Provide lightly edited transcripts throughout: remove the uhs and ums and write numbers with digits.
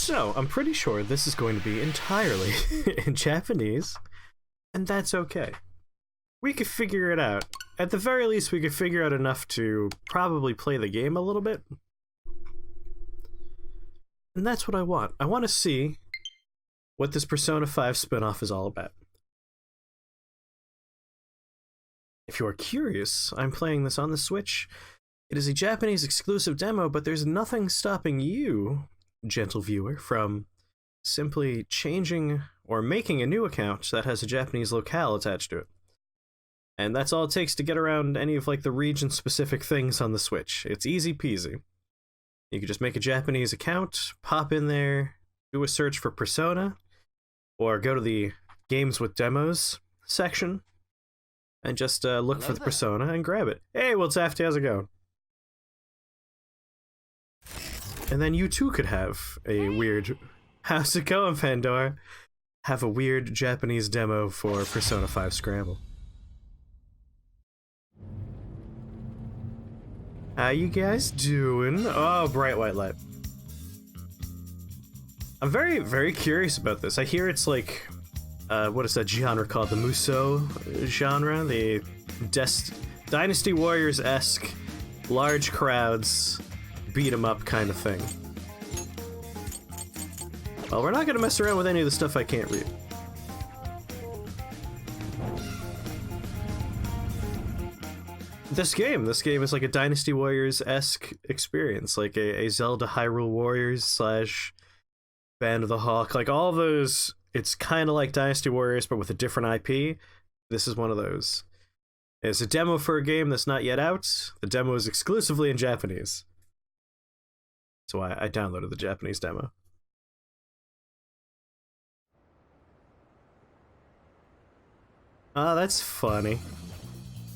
So, I'm pretty sure this is going to be entirely in Japanese, and that's okay. We could figure it out. At the very least, we could figure out enough to probably play the game a little bit. And that's what I want. I want to see what this Persona 5 spin-off is all about. If you are curious, I'm playing this on the Switch. It is a Japanese exclusive demo, but there's nothing stopping you, gentle viewer, from simply changing or making a new account that has a Japanese locale attached to it. And that's all it takes to get around any of like the region-specific things on the Switch. It's easy peasy. You can just make a Japanese account, pop in there, do a search for Persona, or go to the Games with Demos section, and just look for the Persona and grab it. Hey, what's after? How's it going? And then you too could have a weird... How's it going, Pandora? Have a weird Japanese demo for Persona 5 Scramble. How you guys doing? Oh, bright white light. I'm very, very curious about this. I hear it's like, what is that genre called? The Musou genre? The Dynasty Warriors-esque, large crowds, beat 'em up kind of thing. Well, we're not gonna mess around with any of the stuff I can't read. This game is like a Dynasty Warriors-esque experience, like a Zelda Hyrule Warriors slash Band of the Hawk, like all of those. It's kind of like Dynasty Warriors, but with a different IP. This is one of those. It's a demo for a game that's not yet out. The demo is exclusively in Japanese. That's why I downloaded the Japanese demo. Ah, that's funny.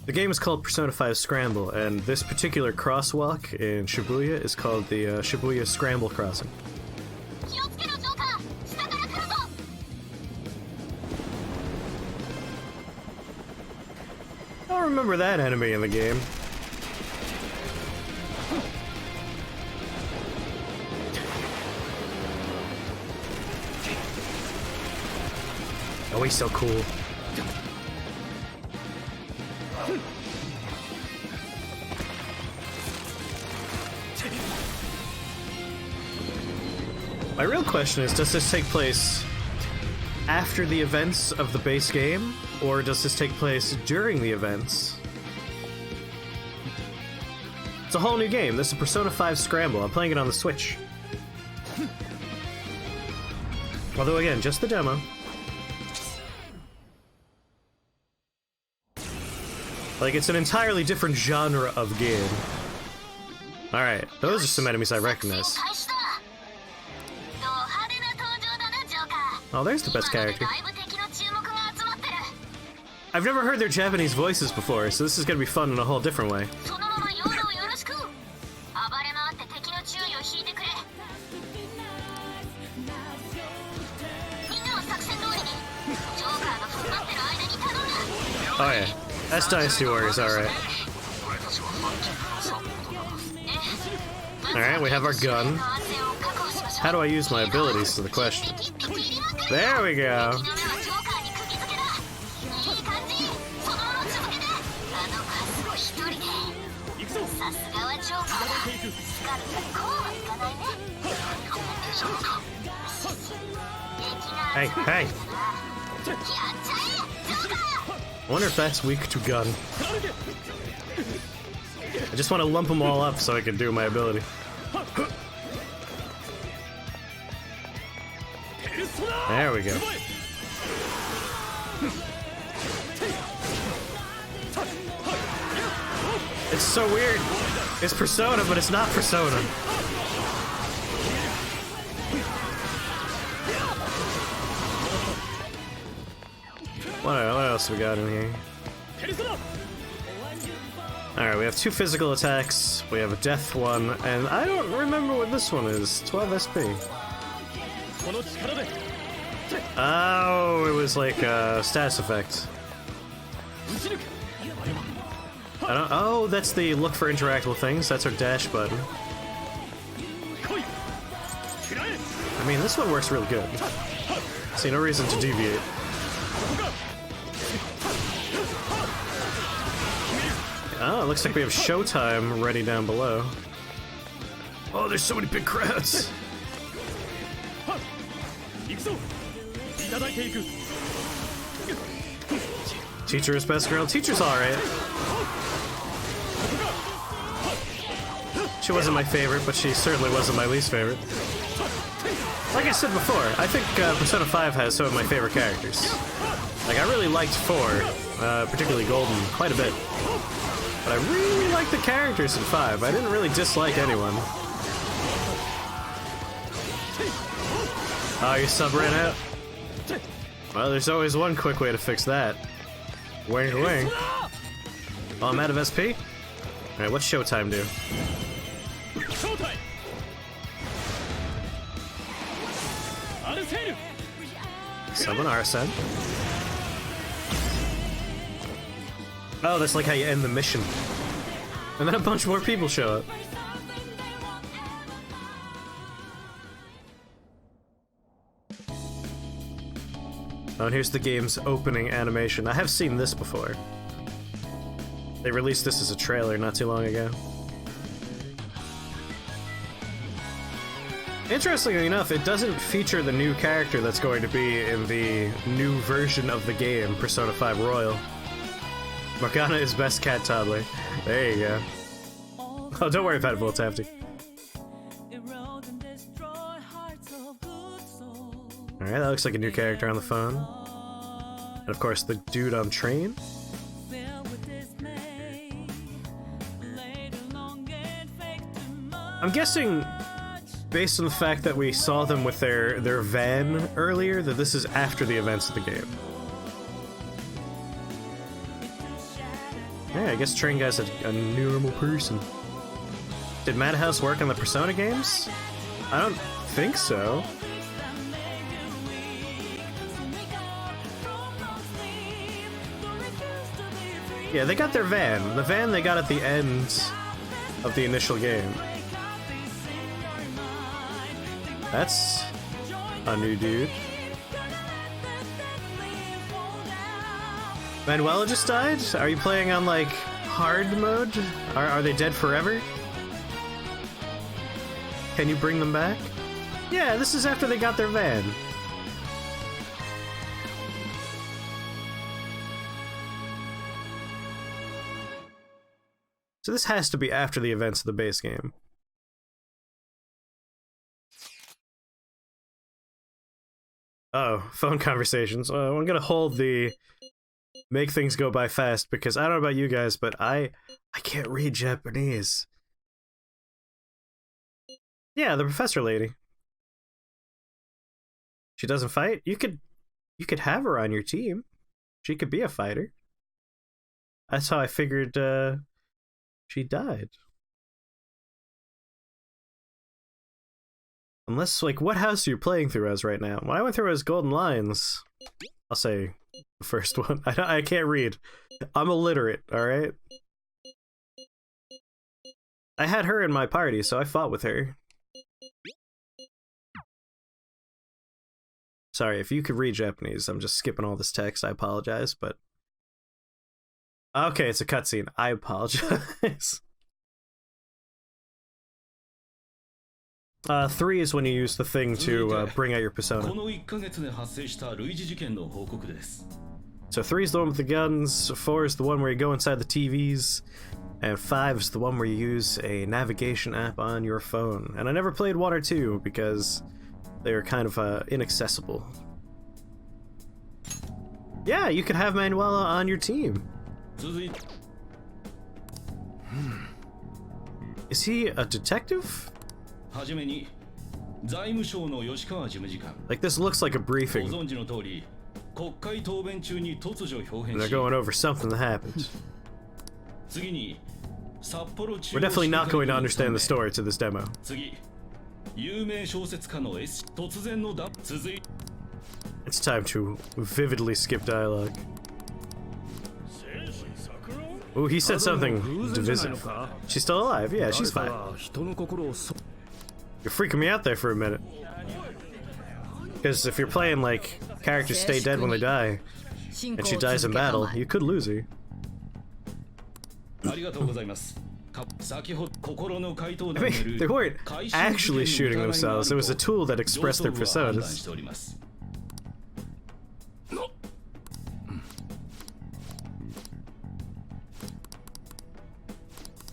The game is called Persona 5 Scramble, and this particular crosswalk in Shibuya is called the Shibuya Scramble Crossing. I don't remember that enemy in the game. Oh, he's so cool. My real question is, does this take place after the events of the base game, or does this take place during the events? It's a whole new game. This is Persona 5 Scramble. I'm playing it on the Switch. Although, again, just the demo. Like, it's an entirely different genre of game. Alright, those are some enemies I recognize. Oh, there's the best character. I've never heard their Japanese voices before, so this is gonna be fun in a whole different way. Oh yeah, that's Dynasty Warriors, alright. Alright, we have our gun. How do I use my abilities is the question. There we go. Hey, hey! I wonder if that's weak to gun. I just want to lump them all up so I can do my ability. There we go. It's so weird. It's Persona, but it's not Persona. What else we got in here? Alright, we have 2 physical attacks, we have a death one, and I don't remember what this one is. 12 SP. Oh, it was like a status effect. I don't. Oh, that's the look for interactable things. That's our dash button. mean, this one works really good. See no reason to deviate. Oh, it looks like we have showtime ready down below. Oh, there's so many big crowds. Teacher is best girl. Teacher's alright. She wasn't my favorite, but she certainly wasn't my least favorite. Like I said before, I think Persona 5 has some of my favorite characters. Like, I really liked 4, particularly Golden, quite a bit. But I really liked the characters in 5. I didn't really dislike anyone. Oh, your sub ran out? Well, there's always one quick way to fix that. Wing wing. Oh, I'm out of SP? Alright, what's Showtime do? Summon Arsene. Oh, that's like how you end the mission. And then a bunch more people show up. Oh, and here's the game's opening animation. I have seen this before. They released this as a trailer not too long ago. Interestingly enough, it doesn't feature the new character that's going to be in the new version of the game, Persona 5 Royal. Morgana is best cat toddler. There you go. Oh, don't worry about it, Voltafty. Alright, that looks like a new character on the phone. And of course, the dude on train. I'm guessing, based on the fact that we saw them with their van earlier, that this is after the events of the game. Yeah, I guess Train Guy's a normal person. Did Madhouse work on the Persona games? I don't think so. Yeah, they got their van. The van they got at the end of the initial game. That's a new dude. Manuela just died? Are you playing on, like, hard mode? Are they dead forever? Can you bring them back? Yeah, this is after they got their van. So this has to be after the events of the base game. Oh, phone conversations. I'm gonna hold the make things go by fast because I don't know about you guys, but I can't read Japanese. Yeah, the professor lady. She doesn't fight? You could have her on your team. She could be a fighter. That's how I figured she died. Unless, like, what house are you playing through as right now? When I went through as Golden Lions, I'll say the first one. I can't read. I'm illiterate, alright? I had her in my party, so I fought with her. Sorry, if you could read Japanese, I'm just skipping all this text, I apologize, but... Okay, it's a cutscene. I apologize. 3 is when you use the thing to bring out your persona. So 3 is the one with the guns, 4 is the one where you go inside the TVs, and 5 is the one where you use a navigation app on your phone. And I never played 1 or 2 because they were kind of inaccessible. Yeah, you could have Manuela on your team. Is he a detective? Like, this looks like a briefing. And they're going over something that happened. We're definitely not going to understand the story to this demo. It's time to vividly skip dialogue. Ooh, he said something divisive. She's still alive? Yeah, she's fine. You're freaking me out there for a minute. Because if you're playing, like, characters stay dead when they die, and she dies in battle, you could lose her. I mean, they weren't actually shooting themselves, it was a tool that expressed their personas.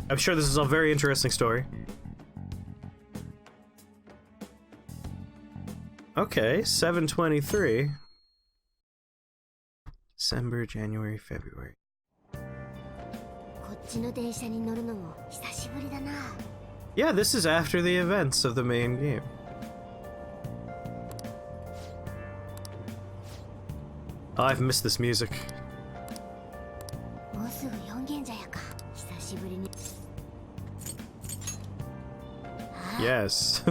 I'm sure this is a very interesting story. Okay, 7/23. December, January, February. Yeah, this is after the events of the main game. Oh, I've missed this music. Yes.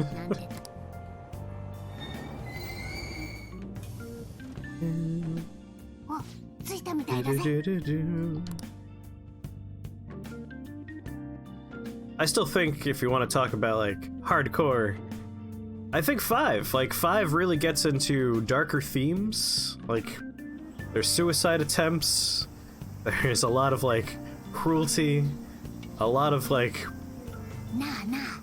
I still think if you want to talk about like hardcore, I think 5. Like 5 really gets into darker themes. Like there's suicide attempts. There's a lot of like cruelty, a lot of like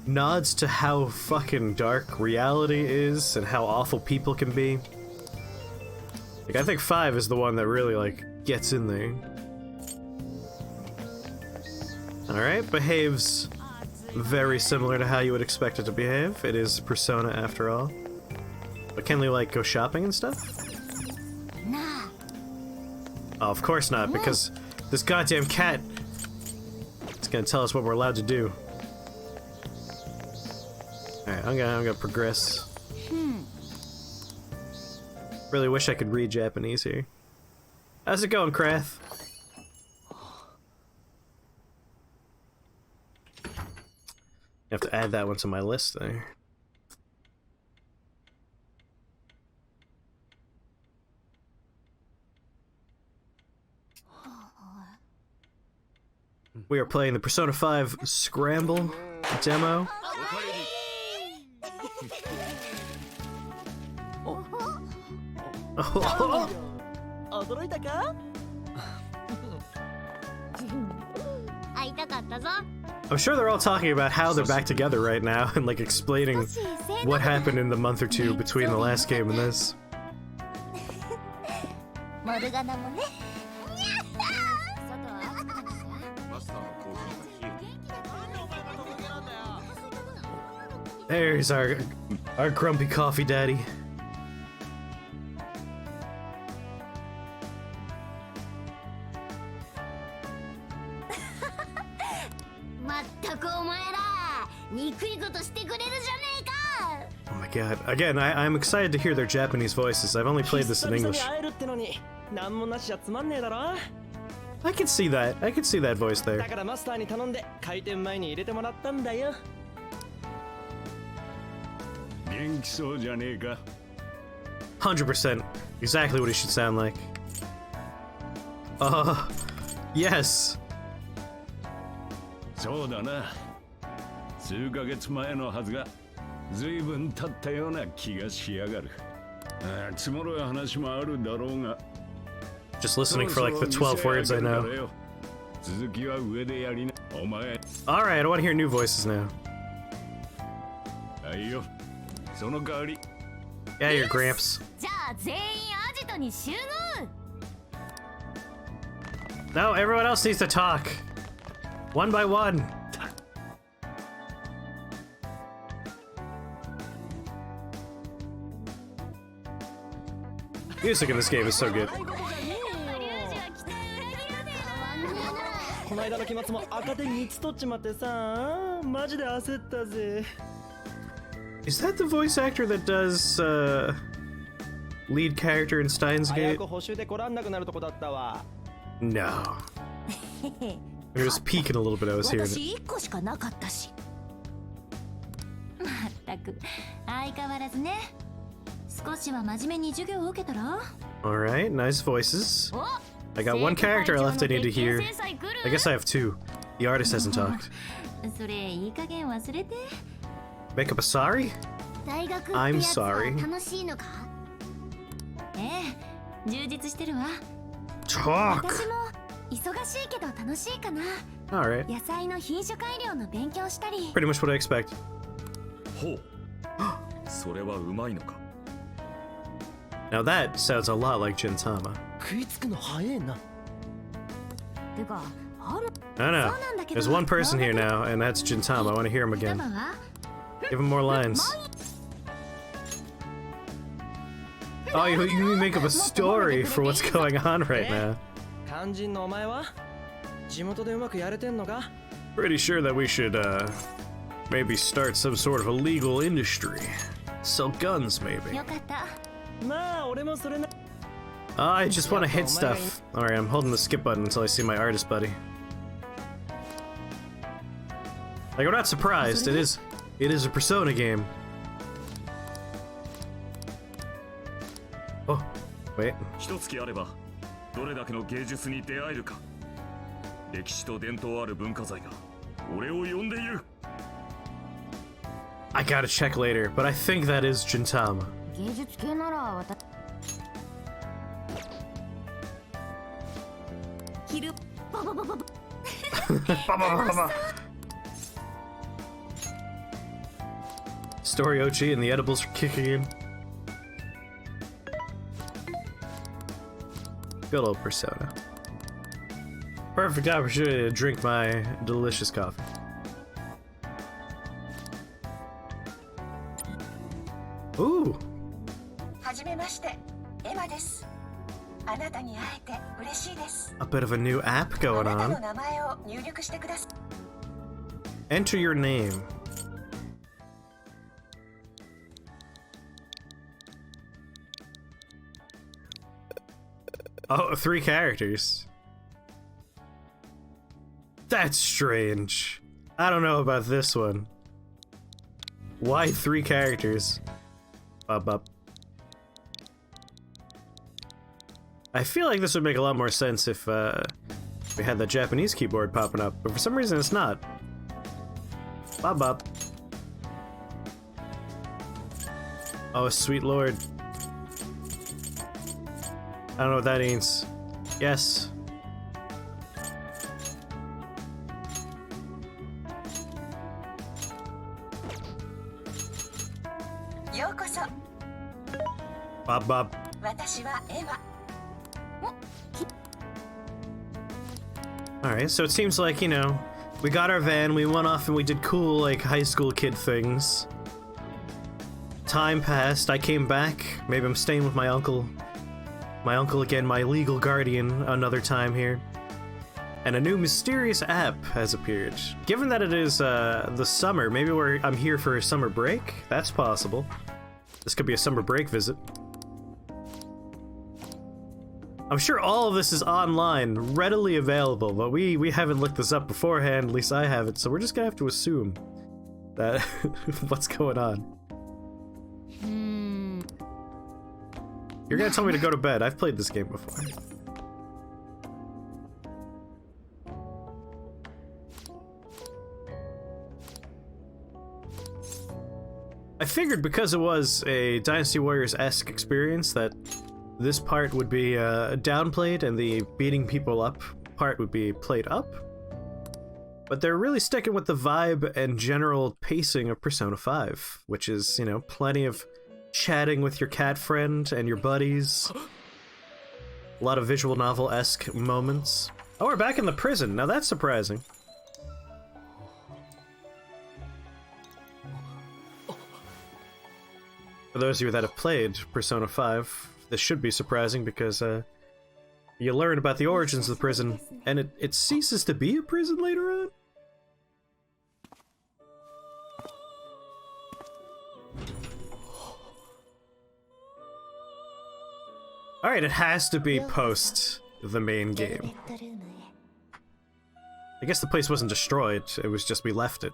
nods to how fucking dark reality is and how awful people can be. Like I think 5 is the one that really like gets in there. Alright, behaves very similar to how you would expect it to behave. It is Persona after all. But can we like go shopping and stuff? Oh, of course not, because this goddamn cat is gonna tell us what we're allowed to do. Alright, I'm gonna progress. Really wish I could read Japanese here. How's it going, Krath? I have to add that one to my list there. We are playing the Persona 5 Scramble demo. I'm sure they're all talking about how they're back together right now and like explaining what happened in the month or two between the last game and this. There's our grumpy coffee daddy. Oh my god. Again, I'm excited to hear their Japanese voices. I've only played this in English. I can see that. I can see that voice there. 100%. Exactly what he should sound like. Yes. そうだな。数ヶ月前のはずが、ずいぶん経ったような気がしやがる。積もる話もあるだろうが。Just listening for like the 12 words I know. 続きは上でやりな。お前。Alright, I want to hear new voices now. はいよ。その代わり。Yeah, your Gramps. じゃあ全員アジトに集合。No, everyone else needs to talk. One by one. Music in this game is so good. Is that the voice actor that does lead character in Steins Gate? No. They're just peeking a little bit. I was hearing it. Alright, nice voices. I got one character left I need to hear. I guess I have 2. The artist hasn't talked. Make up a sorry? I'm sorry. ええ、充実してるわ。 Talk! 私も忙しいけど楽しいかな。 Alright. 野菜の品種改良の勉強したり。 Pretty much what I expect. ほうそれはうまいのか。 Now that sounds a lot like Gintama. 食いつくの早えな。てか、ある I know. そうなんだけど。 There's one person here now, and that's Gintama. I want to hear him 双 again. 葉は Give him more lines. Oh, you make up a story for what's going on right now. 肝心のお前は地元でうまくやれてんのか。 Pretty sure that we should, maybe start some sort of a legal industry. Sell guns, maybe. よかった。まあ俺もそれな。 Oh, I just want to hit stuff. Alright, I'm holding the skip button until I see my artist buddy. Like, I'm not surprised. It is a Persona game. Oh, wait. 一月あればどれだけの芸術に出会えるか。歴史と伝統ある文化財が俺を呼んでいる。 I gotta check later, but I think that is Gintama. 芸術系なら私。昼バババババ。 Story Ochi and the edibles are kicking in. Good old Persona. Perfect opportunity to drink my delicious coffee. Ooh! はじめまして、エマです。あなたに会えて嬉しいです。 A bit of a new app あ going なたの on. 名前を入力してください。 Enter your name. Oh, 3 characters. That's strange. I don't know about this one. Why 3 characters? Up. I feel like this would make a lot more sense if we had the Japanese keyboard popping up, but for some reason it's not. Up. Oh, sweet lord. I don't know what that means. Yes. Bob. 私はエマ。 Alright, so it seems like, you know, we got our van, we went off and we did cool, like, high school kid things. Time passed, I came back. Maybe I'm staying with my uncle. My uncle again, my legal guardian, another time here. And a new mysterious app has appeared. Given that it is the summer, maybe I'm here for a summer break? That's possible. This could be a summer break visit. I'm sure all of this is online, readily available, but we haven't looked this up beforehand, at least I haven't, so we're just gonna have to assume that what's going on. You're gonna tell me to go to bed. I've played this game before. I figured because it was a Dynasty Warriors-esque experience that this part would be downplayed and the beating people up part would be played up. But they're really sticking with the vibe and general pacing of Persona 5, which is, you know, plenty of chatting with your cat friend and your buddies. A lot of visual novel-esque moments. Oh, we're back in the prison. Now that's surprising. For those of you that have played Persona 5, this should be surprising because you learn about the origins of the prison, and it ceases to be a prison later on? Alright, it has to be post the main game. I guess the place wasn't destroyed, it was just we left it.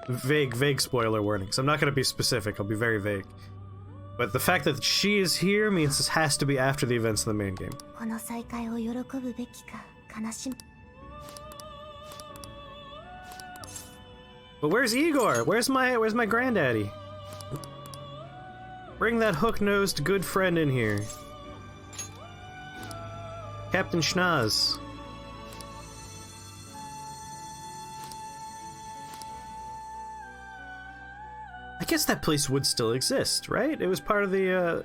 Vague spoiler warnings. I'm not going to be specific, I'll be very vague. But the fact that she is here means this has to be after the events of the main game. But where's Igor? Where's my granddaddy? Bring that hook-nosed good friend in here. Captain Schnoz. I guess that place would still exist, right? It was part of the,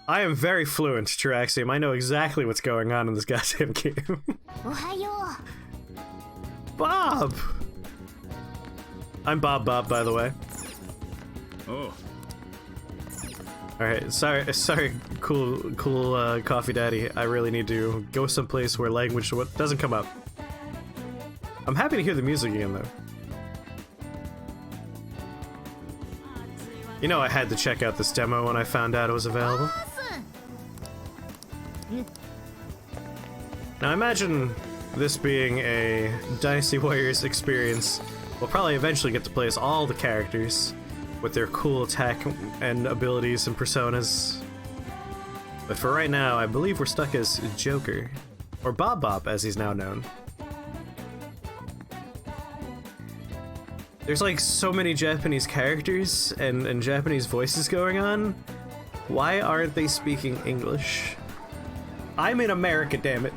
I am very fluent, Taraxium. I know exactly what's going on in this goddamn game. Ohayo. Bob! I'm Bob, by the way. Oh, Alright, sorry, cool, coffee daddy. I really need to go someplace where language doesn't come up. I'm happy to hear the music again, though. You know I had to check out this demo when I found out it was available. Now I imagine this being a Dynasty Warriors experience, we'll probably eventually get to play as all the characters with their cool attack and abilities and personas. But for right now, I believe we're stuck as Joker, or Bob as he's now known. There's like so many Japanese characters and Japanese voices going on. Why aren't they speaking English? I'm in America, damn it.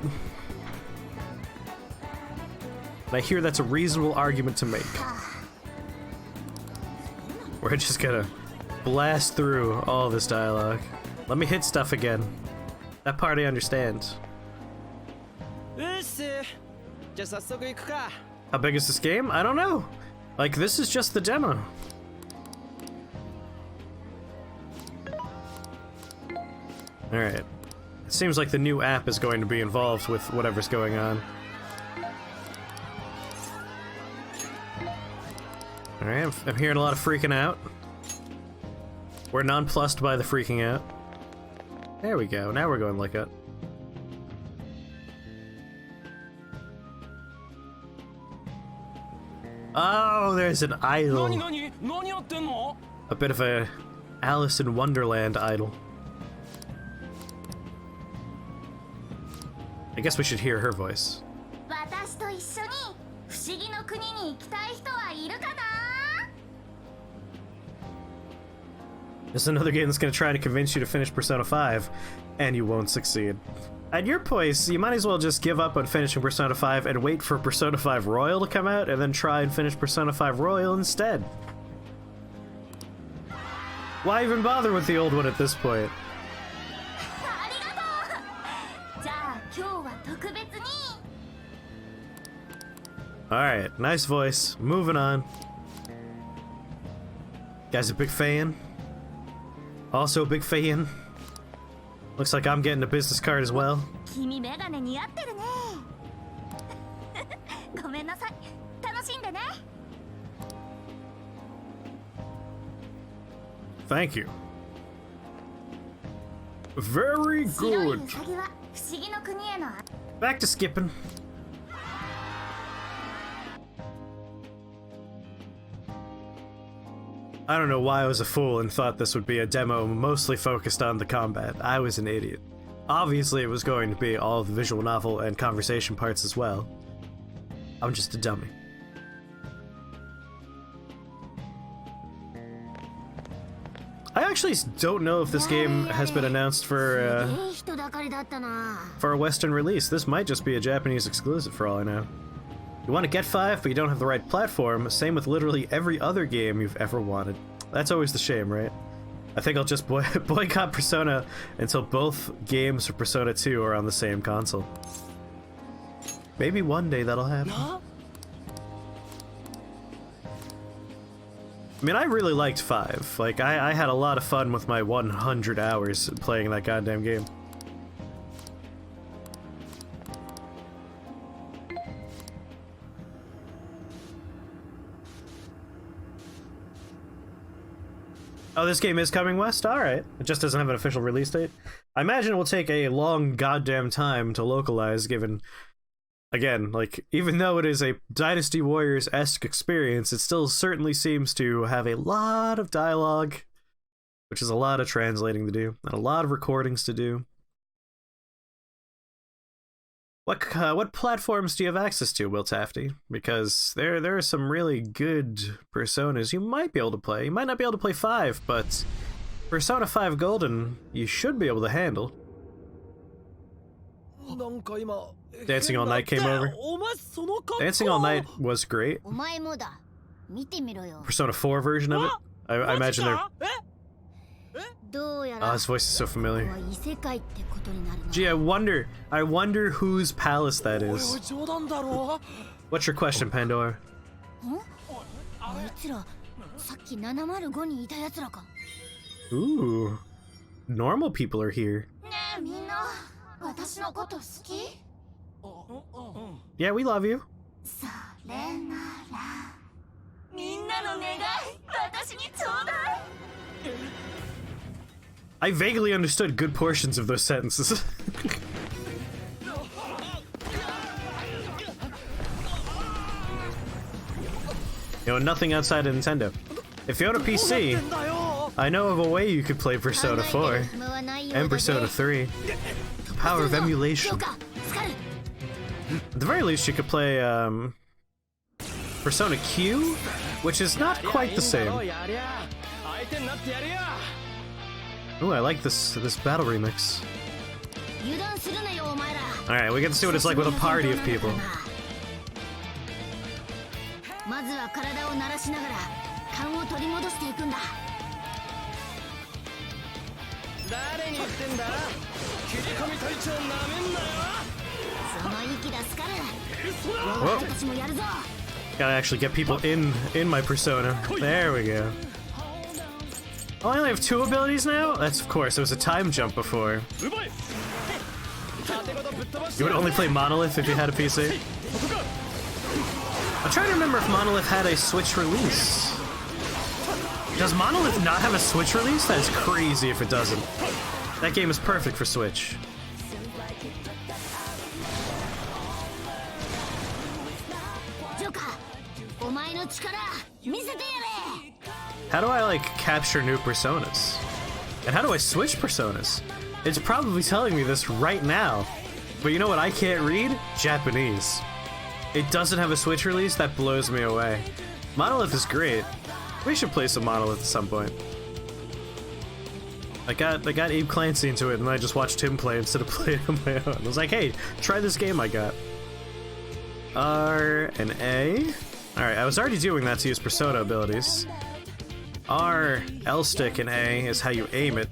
And I hear that's a reasonable argument to make. We're just gonna blast through all this dialogue. Let me hit stuff again. That part I understand. How big is this game? I don't know. Like, this is just the demo. Alright. It seems like the new app is going to be involved with whatever's going on. Alright, I'm hearing a lot of freaking out. We're nonplussed by the freaking out. There we go, now we're going like it. Oh, there's an idol. A bit of a Alice in Wonderland idol. I guess we should hear her voice. This is another game that's going to try to convince you to finish Persona 5, and you won't succeed. At your place, you might as well just give up on finishing Persona 5 and wait for Persona 5 Royal to come out, and then try and finish Persona 5 Royal instead. Why even bother with the old one at this point? Alright, nice voice. Moving on. Guy's a big fan. Also a big fan. Looks like I'm getting a business card as well. Thank you. Very good. Back to skipping. I don't know why I was a fool and thought this would be a demo mostly focused on the combat. I was an idiot. Obviously it was going to be all of the visual novel and conversation parts as well. I'm just a dummy. I actually don't know if this game has been announced for a Western release. This might just be a Japanese exclusive for all I know. You want to get 5, but you don't have the right platform. Same with literally every other game you've ever wanted. That's always the shame, right? I think I'll just boycott Persona until both games for Persona 2 are on the same console. Maybe one day that'll happen. I mean, I really liked 5. Like, I had a lot of fun with my 100 hours playing that goddamn game. Oh, this game is coming west? Alright. It just doesn't have an official release date. I imagine it will take a long goddamn time to localize, given... Again, like, even though it is a Dynasty Warriors-esque experience, it still certainly seems to have a lot of dialogue, which is a lot of translating to do, and a lot of recordings to do. What platforms do you have access to, Will Tafty? Because there are some really good Personas you might be able to play. You might not be able to play 5, but Persona 5 Golden, you should be able to handle. Dancing All Night came over. Dancing All Night was great. お前もだ見てみろよ Persona 4 version of it. I imagine they're... どうや Oh, ら his voice is so familiar. 異世界ってことになるな Gee, I wonder whose palace that is. What's your question, Pandora? あいつらさっき705にいたやつらか Ooh. Normal people are here. ねえみんな私のこと好き Yeah, we love you. それならみんなの願い私にちょうだい I vaguely understood good portions of those sentences. You know, nothing outside of Nintendo. If you own a PC, I know of a way you could play Persona 4 and Persona 3. The power of emulation. At the very least, you could play Persona Q, which is not quite the same. Ooh, I like this battle remix. 油断するなよお前ら Alright, we get to see what it's like with a party of people. まずは体を慣らしながら勘を取り戻していくんだ誰に言ってんだ切り込み隊長なめんなよその息出すから Whoa. 私たちもやるぞ Gotta actually get people in my persona. There we go. Oh, I only have 2 abilities now? That's of course, there was a time jump before. You would only play Monolith if you had a PC? I'm trying to remember if Monolith had a Switch release. Does Monolith not have a Switch release? That is crazy if it doesn't. That game is perfect for Switch. How do I, like, capture new personas? And how do I switch personas? It's probably telling me this right now. But you know what I can't read? Japanese. It doesn't have a Switch release? That blows me away. Monolith is great. We should play some Monolith at some point. I got Abe Clancy into it and I just watched him play instead of playing on my own. I was like, hey, try this game I got. R and A. Alright, I was already doing that to use Persona abilities. R, L stick, and A is how you aim it.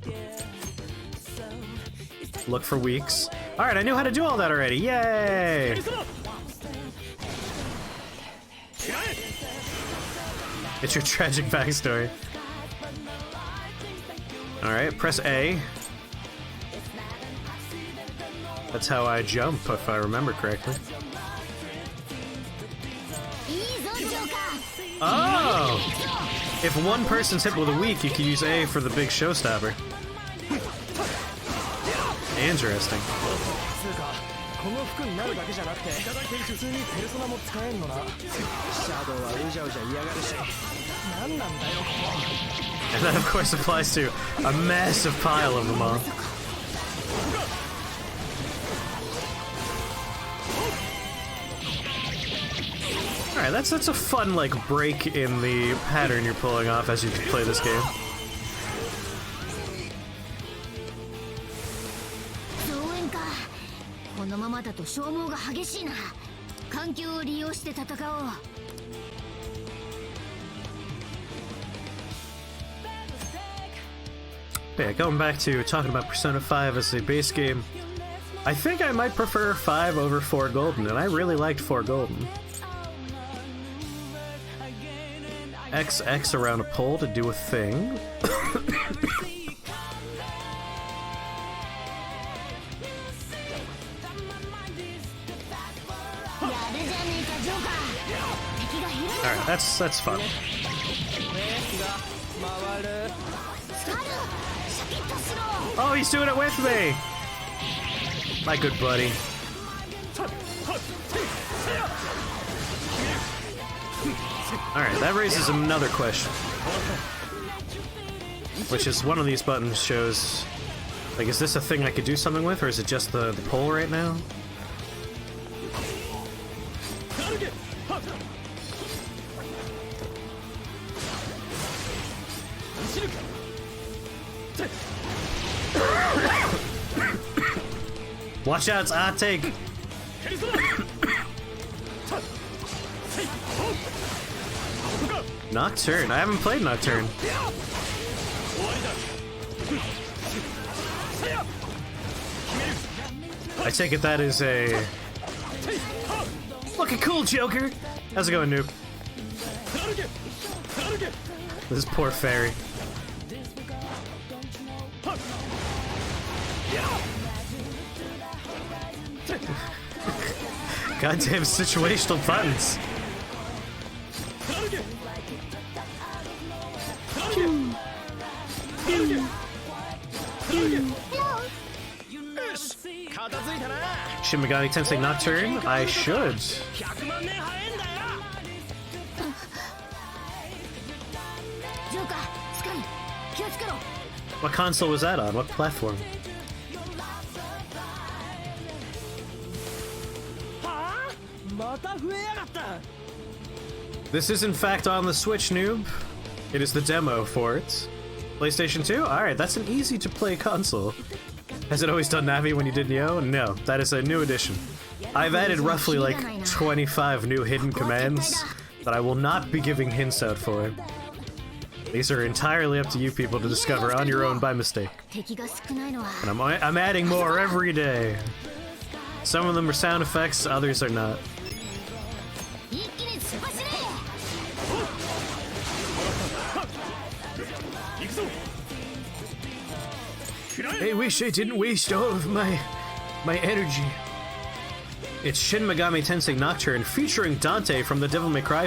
Look for weaks. Alright, I knew how to do all that already. Yay! It's your tragic backstory. Alright, press A. That's how I jump, if I remember correctly. Oh! If one person's hit with a weak, you can use A for the big showstopper. Interesting. この服になるだけじゃなくて普通にペルソナも使えんのなシャドウはうじゃうじゃ嫌がるし何なんだよここ And that of course applies to a massive pile of them all. Alright, that's a fun, like, break in the pattern you're pulling off as you play this game. 増援かこのままだと消耗が激しいな環境を利用して戦おう Yeah, going back to talking about Persona 5 as a base game, I think I might prefer 5 over 4 Golden, and I really liked 4 Golden. XX around a pole to do a thing. Alright, that's fun. Oh, he's doing it with me! My good buddy. Alright, that raises another question. Which is one of these buttons shows... Like, is this a thing I could do something with, or is it just the pole right now? Watch out, it's Ateg! Nocturne. I haven't played Nocturne. I take it that is a... Looking cool, Joker! How's it going, noob? This poor fairy. Goddamn situational buttons. Shin Megami Tensei Nocturne? I should. What console was that on? What platform? This is in fact on the Switch, noob. It is the demo for it. PlayStation 2? Alright, that's an easy to play console. Has it always done Navi when you did Neo? No, that is a new addition. I've added roughly like 25 new hidden commands that I will not be giving hints out for. These are entirely up to you people to discover on your own by mistake. And I'm adding more every day. Some of them are sound effects, others are not. I wish I didn't waste all of my energy. It's Shin Megami Tensei Nocturne featuring Dante from the Devil May Cry.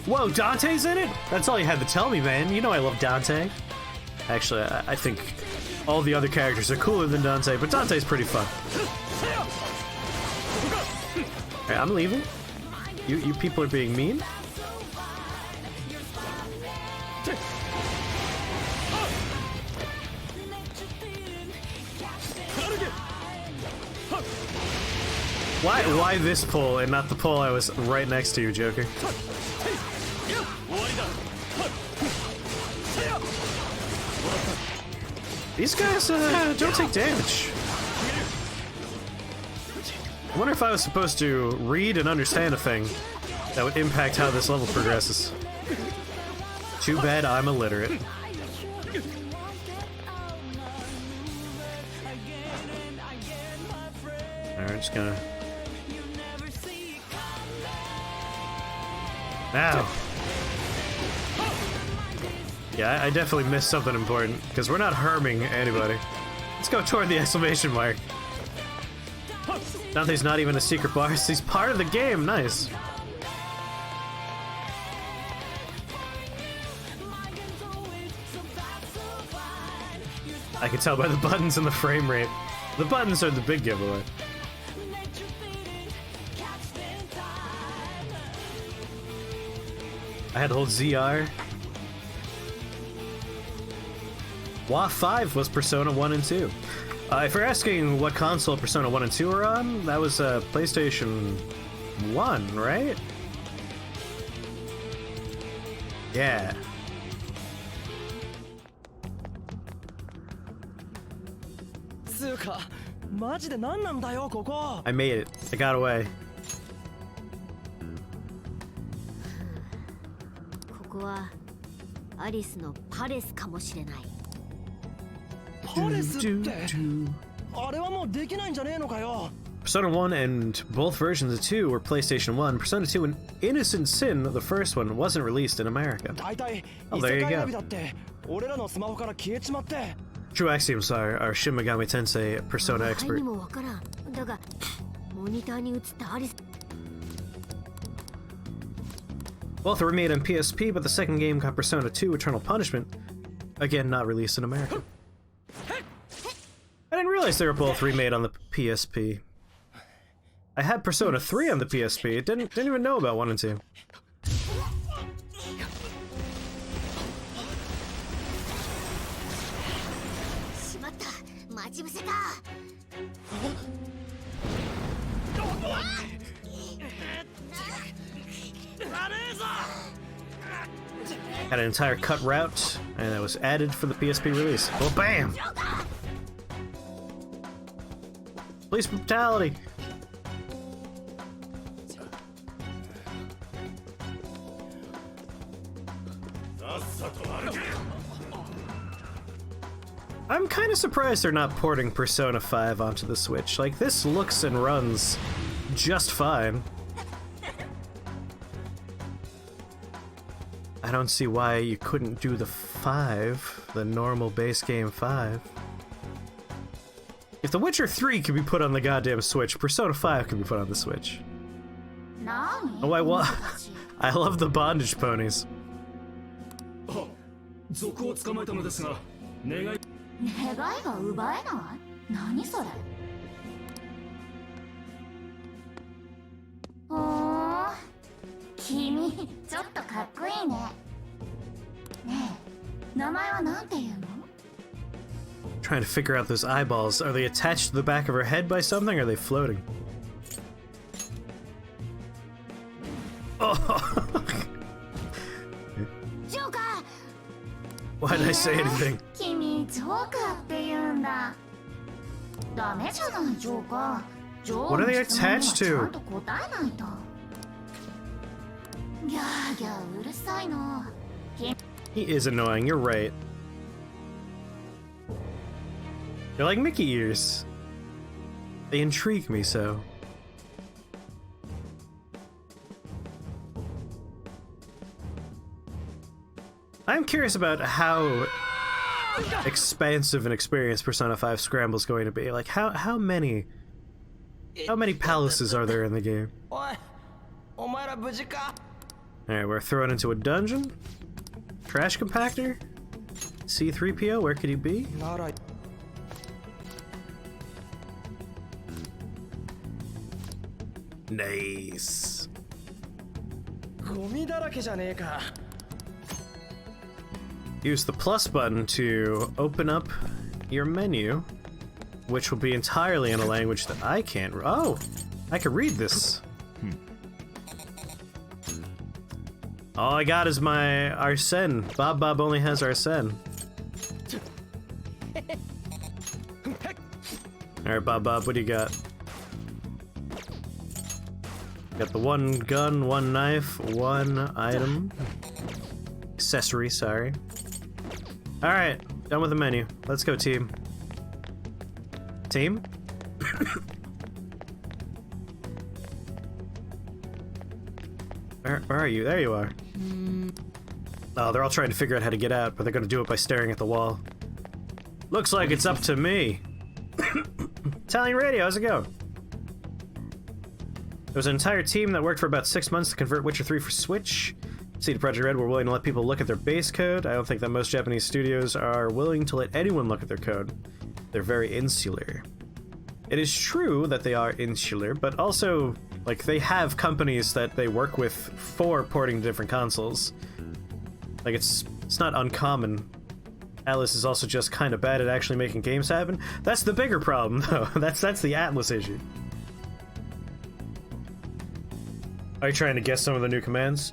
Whoa, Dante's in it? That's all you had to tell me, man. You know I love Dante. Actually, I think all the other characters are cooler than Dante, but Dante's pretty fun. Alright, I'm leaving. You people are being mean. Why this pole and not the pole I was right next to you, Joker? These guys don't take damage. I wonder if I was supposed to read and understand a thing that would impact how this level progresses. Too bad I'm illiterate. Alright, just gonna... Ow! Yeah, I definitely missed something important, because we're not harming anybody. Let's go toward the exclamation mark. Dante's not even a secret boss, he's part of the game, nice. I can tell by the buttons and the frame rate. The buttons are the big giveaway. I had to hold ZR. WA 5 was Persona 1 and 2. If you're asking what console Persona 1 and 2 are on, that was PlayStation 1, right? Yeah. I made it. I got away. Persona 1 and both versions of 2 were PlayStation 1. Persona 2 and Innocent Sin, the first one, wasn't released in America. Oh, there you go. True Axioms are our Shin Megami Tensei Persona expert. Both were made on PSP, but the second game got Persona 2 Eternal Punishment, again not released in America. I didn't realize they were both remade on the PSP. I had Persona 3 on the PSP, didn't even know about 1 and 2. Had an entire cut route, and that was added for the PSP release. Well, bam! Police brutality! I'm kind of surprised they're not porting Persona 5 onto the Switch. Like, this looks and runs just fine. I don't see why you couldn't do the 5, the normal base game 5. If The Witcher 3 could be put on the goddamn Switch, Persona 5 could be put on the Switch. Oh, I love the bondage ponies. 賊を捕まえたのですが、願いが奪えない？何それ？君、ちょっとかっこいいね。ねえ、名前はなんていうの？ Trying to figure out those eyeballs. Are they attached to the back of her head by something, or are they floating? Oh! Why did I say anything? 君、ジョーカーって言うんだ。ダメじゃない、ジョーカー。ジョー What are they の質問には attached ちゃ to? んと答えないと。ギャーギャーうるさいの。He is annoying, you're right. They're like Mickey ears. They intrigue me so. I'm curious about how expansive an experience Persona 5 Scramble is going to be. Like, how many palaces are there in the game? Alright, we're thrown into a dungeon. Trash compactor? C3PO, where could he be? Nice. ゴミだらけじゃねえか。 Use the plus button to open up your menu, which will be entirely in a language that I can't. Oh, I can read this. All I got is my Arsene. Bob only has Arsene. Alright, Bob, what do you got? Got the one gun, one knife, one item. Accessory, sorry. Alright, done with the menu. Let's go, team. Team? Where are you? There you are. Oh, they're all trying to figure out how to get out, but they're gonna do it by staring at the wall. Looks like it's up to me. Italian Radio, how's it going? There was an entire team that worked for about 6 months to convert Witcher 3 for Switch. CD Projekt Red were willing to let people look at their base code. I don't think that most Japanese studios are willing to let anyone look at their code. They're very insular. It is true that they are insular, but also, like, they have companies that they work with for porting to different consoles. Like, it's not uncommon. Atlas is also just kind of bad at actually making games happen. That's the bigger problem, though. That's the Atlas issue. Are you trying to guess some of the new commands?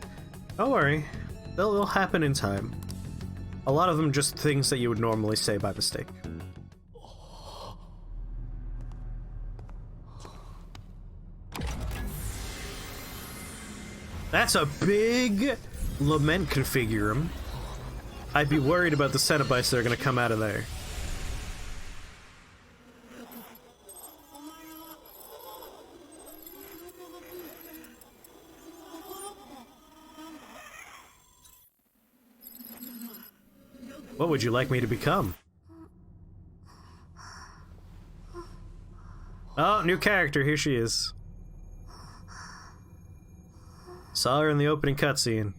Don't worry, they'll happen in time. A lot of them just things that you would normally say by mistake. That's a big lament configurum. I'd be worried about the Cenobites that are gonna come out of there. What would you like me to become? Oh, new character, here she is. Saw her in the opening cutscene.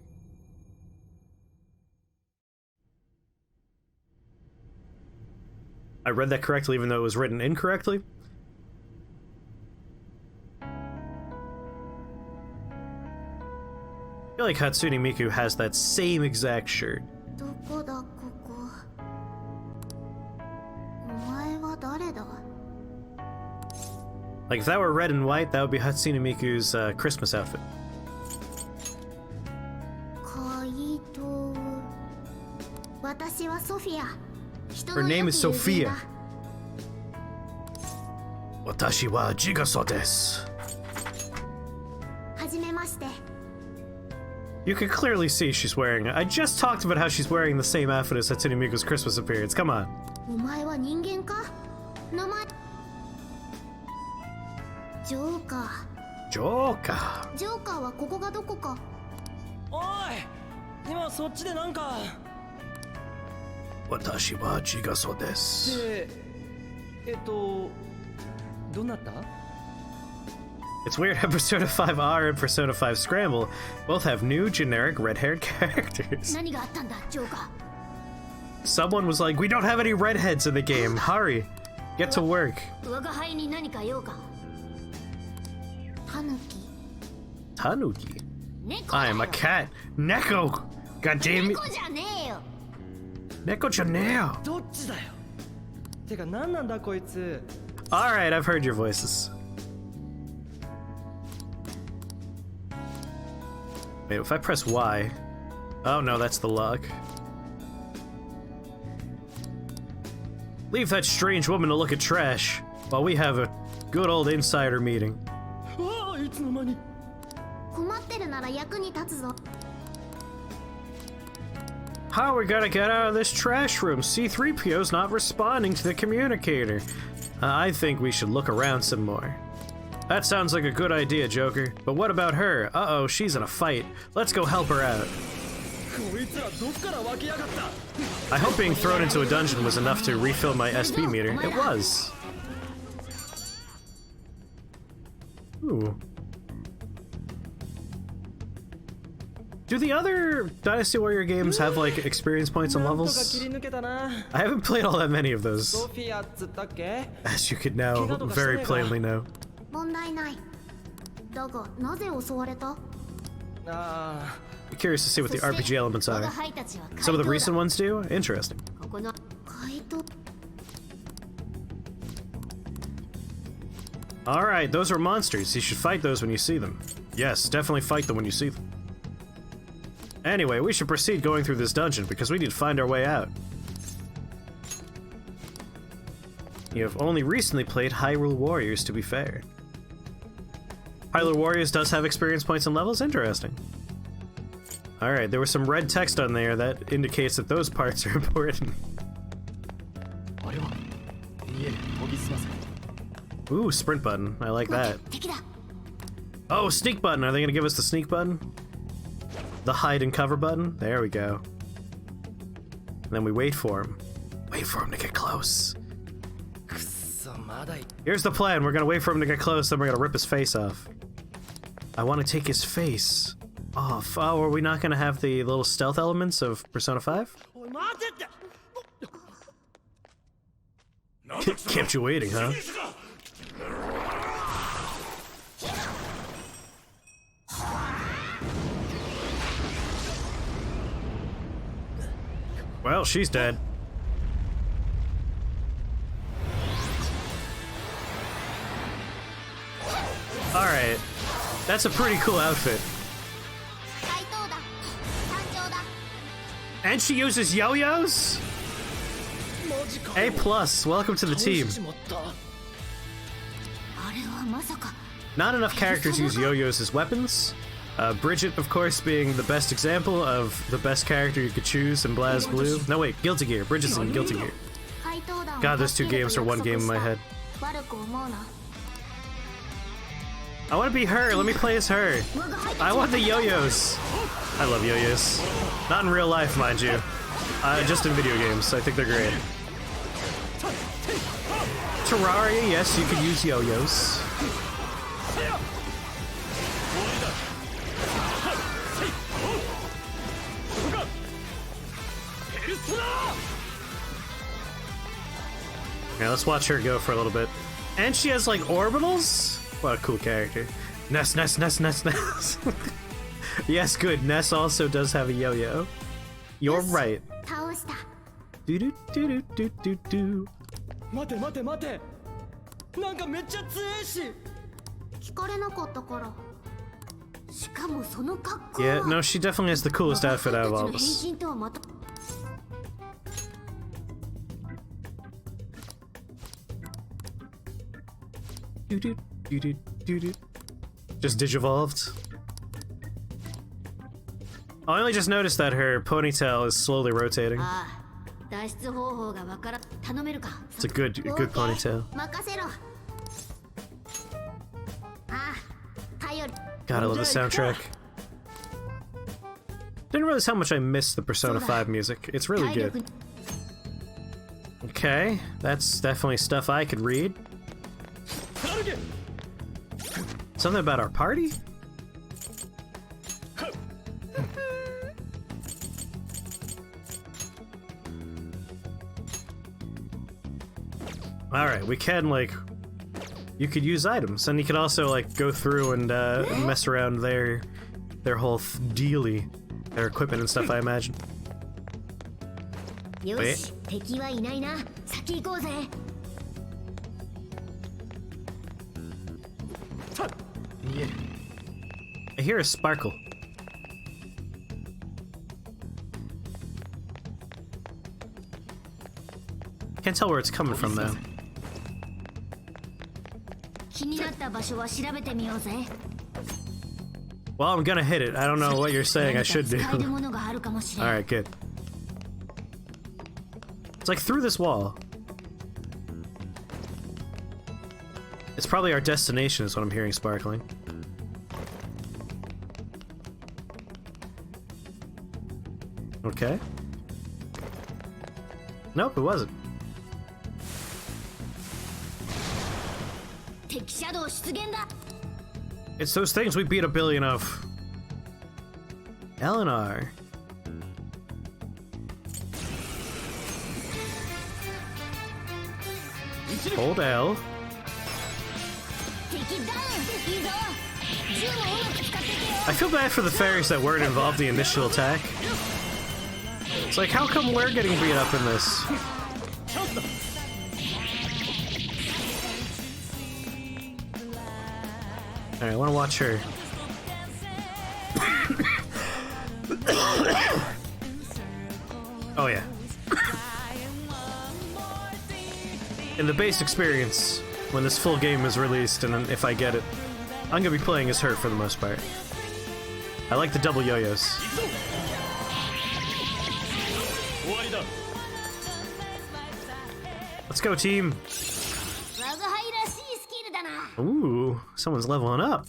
I read that correctly even though it was written incorrectly. I feel like Hatsune Miku has that same exact shirt. Like, if that were red and white, that would be Hatsune Miku's Christmas outfit. 私はソフィア。 Her name is Sophia. 私はジガソです。はじめまして。 You can clearly see she's wearing. I just talked about how she's wearing the same outfit as Hatsune Miiku's Christmas appearance. Come on. お前は人間か？名前。ジョーカー。ジョーカー。ジョーカーはここがどこか。おい、今そっちでなんか。私はジガソです。で、どうなった？ It's weird how Persona 5R and Persona 5 Scramble both have new generic red-haired characters. 何があったんだ、ジョーカー。 Someone was like, we don't have any redheads in the game. Hurry, get to work. 我が輩に何か用か。タヌキ。 Tanuki. 猫だよ。 I am a cat. Neko. God damn it. 猫じゃねえよ。 Neko Janeo. どっちだよ。てか何なんだこいつ。 Alright, I've heard your voices. Wait, if I press Y... Oh no, that's the lock. Leave that strange woman to look at trash, while we have a good old insider meeting. ああ、いつの間に。困ってるなら役に立つぞ。 How are we gonna get out of this trash room? C-3PO's not responding to the communicator. I think we should look around some more. That sounds like a good idea, Joker. But what about her? Uh-oh, she's in a fight. Let's go help her out. こいつらどっから湧き上がった。 I hope being thrown into a dungeon was enough to refill my SP meter. It was. Ooh. Do the other Dynasty Warrior games have, like, experience points and なんとか levels? 切り抜けたな。 I haven't played all that many of those, ソフィアっつったっけ？ as you could now very plainly know. 問題ない。だが、なぜ襲われた？ああ。 I'm curious to see what the RPG elements 我 are. が輩たちは怪盗 Some of the だ。 recent ones do? Interesting. ここの怪盗。 Alright, those are monsters. You should fight those when you see them. Yes, definitely fight them when you see them. Anyway, we should proceed going through this dungeon because we need to find our way out. You have only recently played Hyrule Warriors, to be fair. Hyrule Warriors does have experience points and levels? Interesting. Alright, there was some red text on there that indicates that those parts are important. あれは家で研ぎ澄ませ。 Ooh, sprint button. I like that. 敵だ。 Oh, sneak button. Are they gonna give us the sneak button? The hide and cover button? There we go. And then we wait for him. Wait for him to get close. くっそまだい。 Here's the plan. We're gonna wait for him to get close, then we're gonna rip his face off. I want to take his face off. Oh, are we not gonna have the little stealth elements of Persona 5? おい待てって。 Kept you waiting, huh? Well, she's dead. Alright. That's a pretty cool outfit. 怪盗だ。参上だ。 And she uses yo-yos? マジか。 A+, welcome to the team. しまった。あれはまさか。 Not enough characters use yo-yos as weapons. Bridget, of course, being the best example of the best character you could choose in BlazBlue. No, wait, Guilty Gear. Bridget's in Guilty Gear. 怪盗団を God, those two games are one game in my head. 悪く思うな。 I want to be her. Let me play as her. I want the yo-yos. I love yo-yos. Not in real life, mind you. Just in video games. I think they're great. Terraria, yes, you could use yo-yos. Yeah, let's watch her go for a little bit. And she has, like, orbitals? What a cool character. Ness. Yes, good. Ness also does have a yo-yo. You're right. 倒した。 Do-do-do-do-do-do-do. 待て待て待て。なんかめっちゃ強いし。聞かれなかったから。しかもその格好は。 Yeah, no, she definitely has the coolest outfit out of all of 変 us. 身とはまた。Doo-doo, doo-doo, doo-doo. Just digivolved. Oh, I only just noticed that her ponytail is slowly rotating. It's a good ponytail. God, I love the soundtrack. Didn't realize how much I missed the Persona 5 music. It's really good. Okay, that's definitely stuff I could read. Something about our party? Alright, we can, like... You could use items, and you could also, like, go through and mess around their whole dealy. Their equipment and stuff, I imagine. Wait. I hear a sparkle. Can't tell where it's coming from though. Well, I'm gonna hit it. I don't know what you're saying I should do. Alright, good. It's like through this wall. It's probably our destination is what I'm hearing sparkling. Okay. Nope, it wasn't. It's those things we beat a billion of. Eleanor. Hold L. I feel bad for the fairies that weren't involved in the initial attack. It's like, how come we're getting beat up in this? Alright, I want to watch her. Oh yeah. In the base experience, when this full game is released, and if I get it, I'm gonna be playing as her for the most part. I like the double yo-yos. Let's go, team! Ooh, someone's leveling up.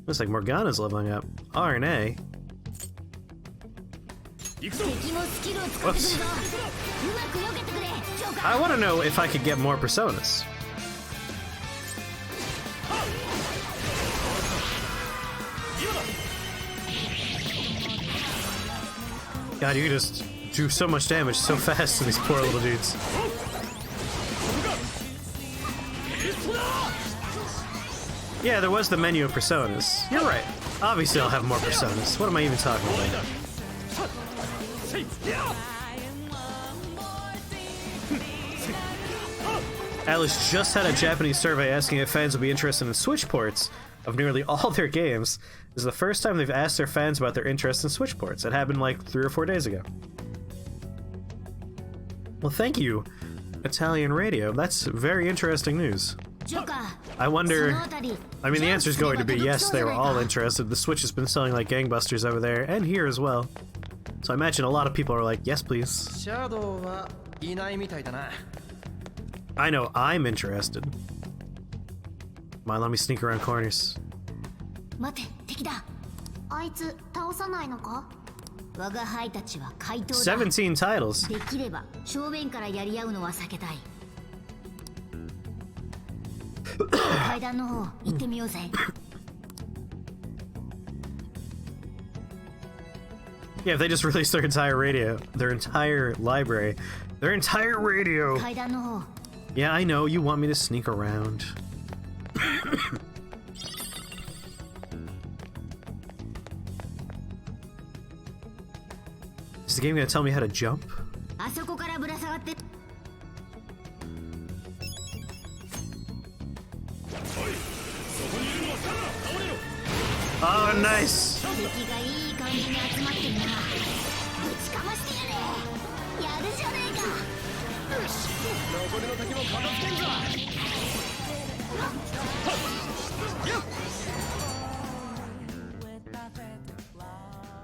Looks like Morgana's leveling up. RNA. Whoops. I want to know if I could get more personas. God, you just do so much damage so fast to these poor little dudes. Yeah, there was the menu of personas. You're right. Obviously I'll have more personas. What am I even talking about? Alice just had a Japanese survey asking if fans would be interested in Switch ports of nearly all their games. This is the first time they've asked their fans about their interest in Switch ports. It happened like 3 or 4 days ago. Well, thank you, Italian Radio. That's very interesting news. I wonder... I mean, the answer is going to be yes, they were all interested. The Switch has been selling like gangbusters over there, and here as well. So I imagine a lot of people are like, yes, please. I know I'm interested. Come on, let me sneak around corners. 17 titles. Yeah, if they just released their entire radio, their entire library, their entire radio. Yeah, I know, you want me to sneak around. Is the game gonna tell me how to jump? Oh, nice!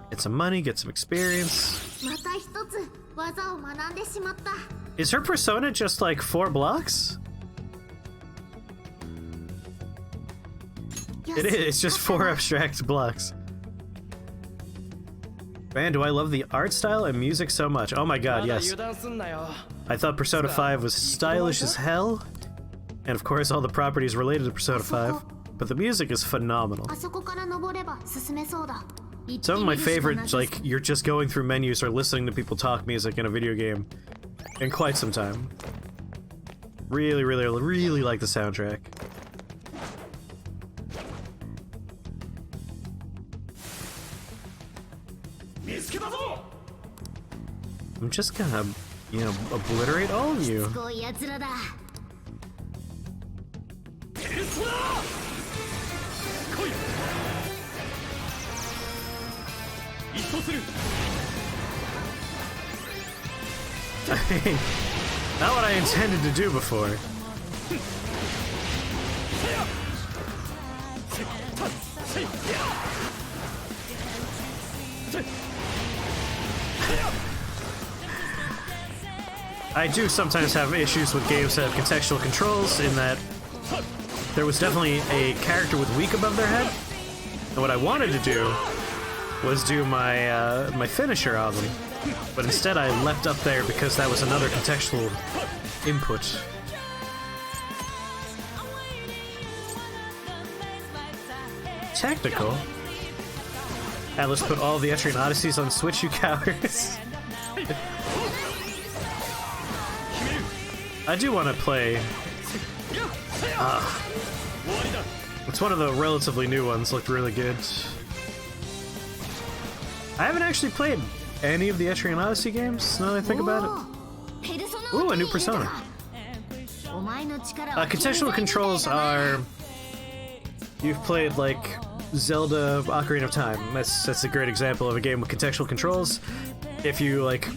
Get some money, get some experience. また一つ技を学んでしまった。 Is her persona just like 4 blocks? It is, it's just 4 abstract blocks. Man, do I love the art style and music so much. Oh my god, yes. I thought Persona 5 was stylish as hell. And of course all the properties related to Persona 5. But the music is phenomenal. あそこから登れば進めそうだ。 Some of my favorite, like, you're just going through menus or listening to people talk music in a video game in quite some time. Really, really, really like the soundtrack. I'm just gonna, you know, obliterate all of you. すごい奴らだ。 Not what I intended to do before. I do sometimes have issues with games that have contextual controls in that there was definitely a character with weak above their head, and what I wanted to do was do my my finisher on them, but instead I left up there because that was another contextual input. Technical? Atlas put all the Etrian Odysseys on Switch, you cowards. I do want to play... it's one of the relatively new ones, looked really good. I haven't actually played any of the Etrian Odyssey games, now that I think about it. Ooh, a new Persona. Contextual controls are... You've played, like, Zelda Ocarina of Time. That's a great example of a game with contextual controls. If you, like,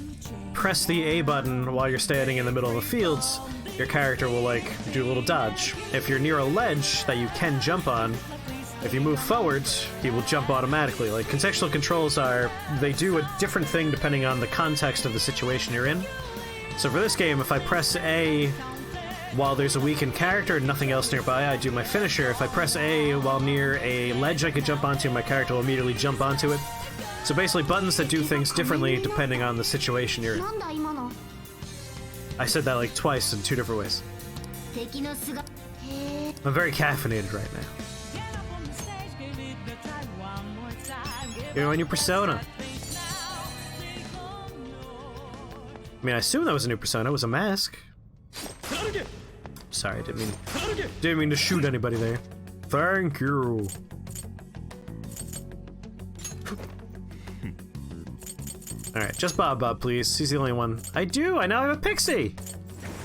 press the A button while you're standing in the middle of the fields, your character will, like, do a little dodge. If you're near a ledge that you can jump on, if you move forwards, he will jump automatically. Like, contextual controls are... They do a different thing depending on the context of the situation you're in. So for this game, if I press A while there's a weakened character and nothing else nearby, I do my finisher. If I press A while near a ledge I could jump onto, my character will immediately jump onto it. So basically buttons that do things differently depending on the situation you're in. I said that like twice in 2 different ways. I'm very caffeinated right now. You're on your Persona. I mean, I assume that was a new Persona. It was a mask. Sorry, I didn't mean to shoot anybody there. Thank you. Alright, just Bob, please. He's the only one. I do! I now have a pixie!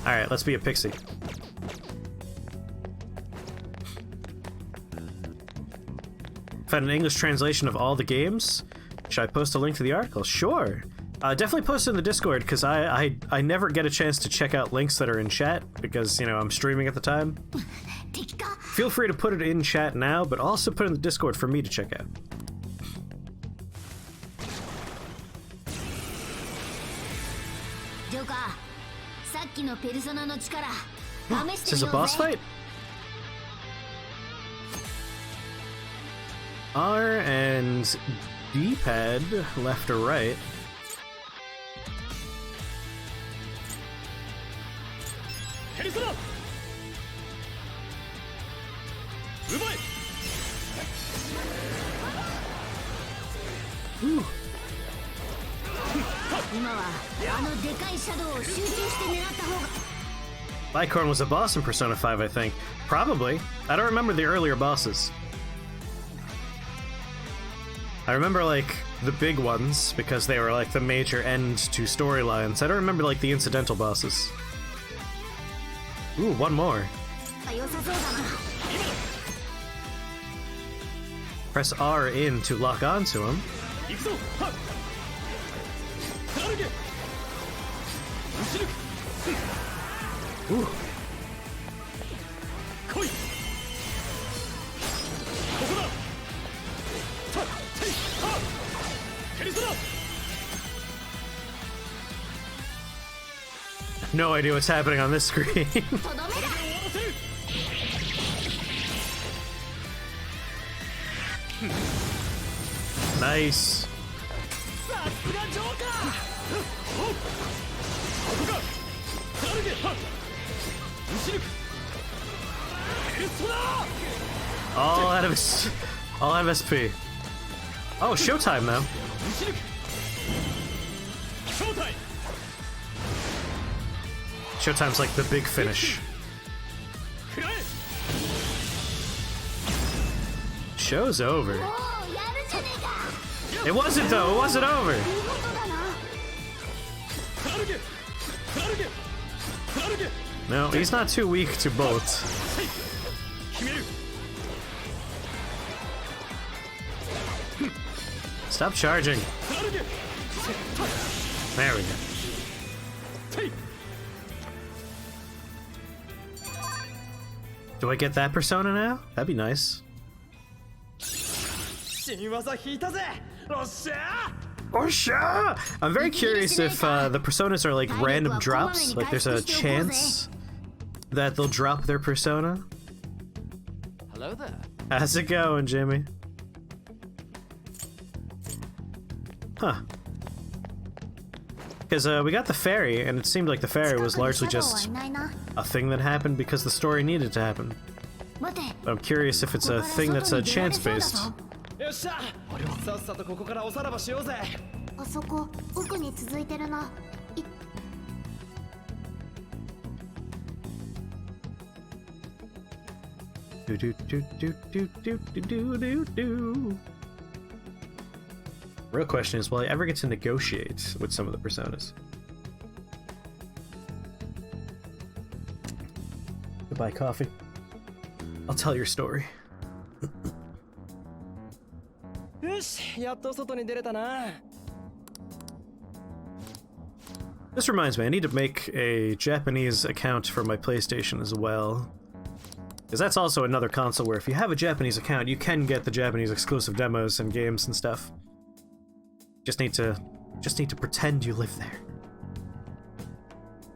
Alright, let's be a pixie. Found an English translation of all the games. Should I post a link to the article? Sure. Definitely post it in the Discord, because I never get a chance to check out links that are in chat, because, you know, I'm streaming at the time. Feel free to put it in chat now, but also put it in the Discord for me to check out. Is this a boss fight? R and D-pad, left or right. Ooh. Lycorn was a boss in Persona 5, I think. Probably. I don't remember the earlier bosses. I remember, like, the big ones, because they were, like, the major end to storylines. I don't remember, like, the incidental bosses. Ooh, one more. Press R in to lock onto him. Ooh. No idea what's happening on this screen. Nice. All out of SP. Oh, showtime now. Showtime's like the big finish. Show's over. It wasn't though, it wasn't over. No, he's not too weak to both. Stop charging. There we go. Do I get that persona now? That'd be nice. Oh, sure! I'm very curious if the personas are like random drops. Like there's a chance that they'll drop their persona. Hello there. How's it going, Jimmy? Huh. Because we got the ferry, and it seemed like the ferry was largely just a thing that happened because the story needed to happen. But I'm curious if it's a thing that's chance-based. よっしゃさっさとここからおさらばしようぜあそこ奥に続いてるな。Real question is, will I ever get to negotiate with some of the personas? Goodbye, coffee. I'll tell your story. よしやっと外に出れたな This reminds me, I need to make a Japanese account for my PlayStation as well. Because that's also another console where if you have a Japanese account, you can get the Japanese exclusive demos and games and stuff. Just need to pretend you live there.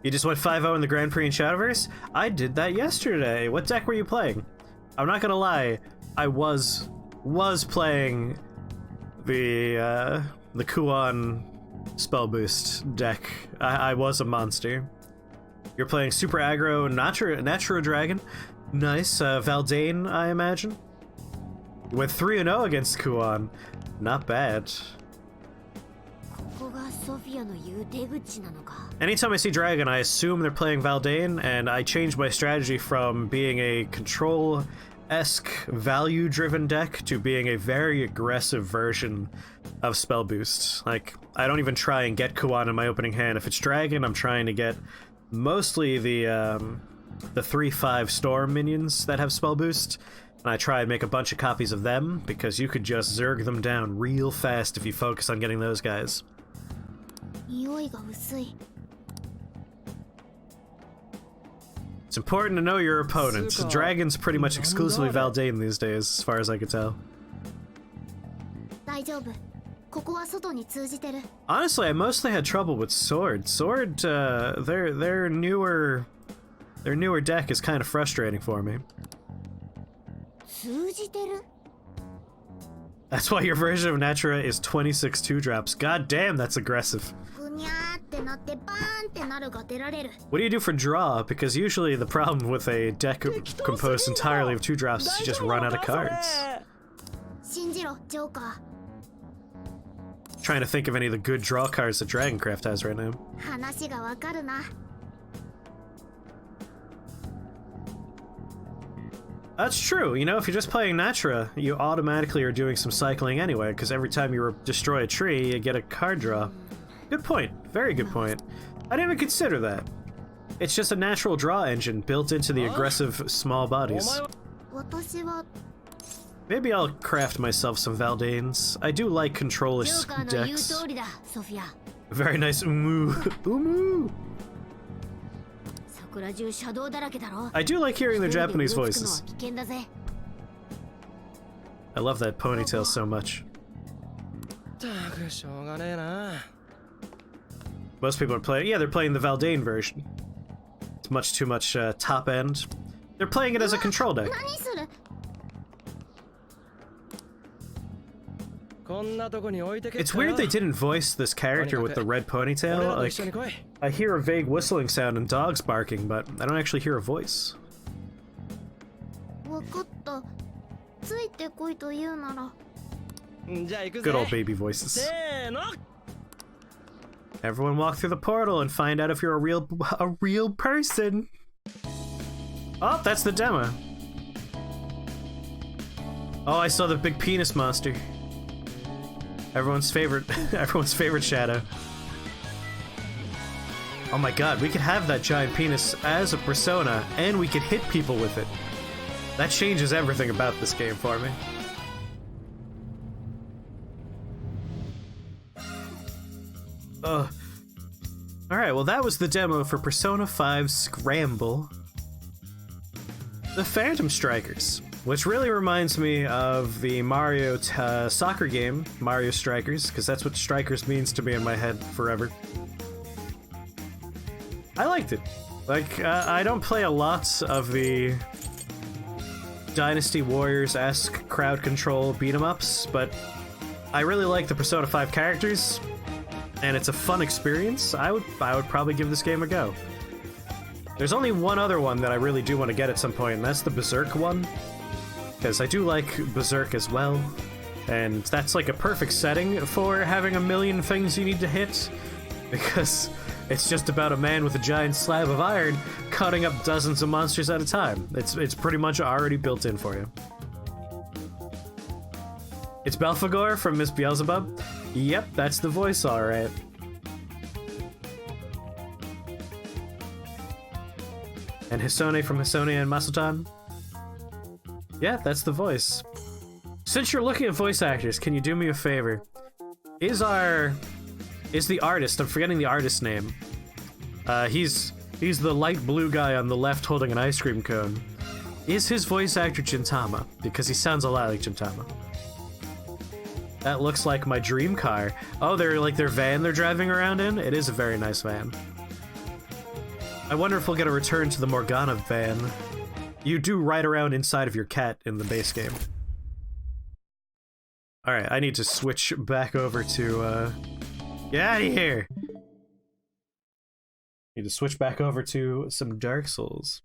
You just went 5-0 in the Grand Prix in Shadowverse? I did that yesterday. What deck were you playing? I'm not gonna lie, I was playing the Kuon spell boost deck. I was a monster. You're playing super aggro Naturo Dragon. Nice. Valdane, I imagine. You went 3-0 against Kuon. Not bad. Anytime I see Dragon, I assume they're playing Valdane, and I changed my strategy from being a control-esque, value-driven deck to being a very aggressive version of spell boost. Like, I don't even try and get Kuon in my opening hand. If it's Dragon, I'm trying to get mostly the 3/5 Storm minions that have spell boost, and I try and make a bunch of copies of them, because you could just zerg them down real fast if you focus on getting those guys. It's important to know your opponent. Dragon's pretty much exclusively Valdane these days, as far as I can tell. Honestly, I mostly had trouble with Sword. Sword, their newer deck is kind of frustrating for me. That's why your version of Natura is 26 2-drops. God damn, that's aggressive. What do you do for draw? Because usually the problem with a deck composed entirely of 2-drops is you just run out of cards. Trying to think of any of the good draw cards that Dragoncraft has right now. That's true. You know, if you're just playing Natura, you automatically are doing some cycling anyway, because every time you destroy a tree, you get a card draw. Good point. Very good point. I didn't even consider that. It's just a natural draw engine built into the aggressive small bodies. Maybe I'll craft myself some Valdanes. I do like control-ish decks. Very nice. Umu. Umu. I do like hearing their Japanese voices. I love that ponytail so much. Most people are playing... Yeah, they're playing the Valdane version. It's much too much top end. They're playing it as a control deck. 何それ It's weird they didn't voice this character with the red ponytail. Like, I hear a vague whistling sound and dogs barking, but I don't actually hear a voice. わかったついてこいと言うなら Good old baby voices. Everyone walk through the portal and find out if you're a real person. Oh, that's the demo. Oh, I saw the big penis monster. Everyone's favorite shadow. Oh my god, we could have that giant penis as a persona, and we could hit people with it. That changes everything about this game for me. Ugh. Alright, well that was the demo for Persona 5 Scramble. The Phantom Strikers, which really reminds me of the Mario soccer game, Mario Strikers, because that's what Strikers means to me in my head forever. I liked it. Like, I don't play a lot of the Dynasty Warriors-esque crowd control beat-em-ups, but I really like the Persona 5 characters, and it's a fun experience. I would probably give this game a go. There's only one other one that I really do want to get at some point, and that's the Berserk one. Because I do like Berserk as well. And that's like a perfect setting for having a million things you need to hit. Because it's just about a man with a giant slab of iron cutting up dozens of monsters at a time. It's pretty much already built in for you. It's Belphegor from Miss Beelzebub? Yep, that's the voice, alright. And Hisone from Hisone and Masutan? Yeah, that's the voice. Since you're looking at voice actors, can you do me a favor? Is the artist, I'm forgetting the artist's name. He's the light blue guy on the left holding an ice cream cone. Is his voice actor Gintama? Because he sounds a lot like Gintama. That looks like my dream car. Oh, they're like their van they're driving around in? It is a very nice van. I wonder if we'll get a return to the Morgana van. You do ride around inside of your cat in the base game. Alright, I need to switch back over to, get out of here! Need to switch back over to some Dark Souls.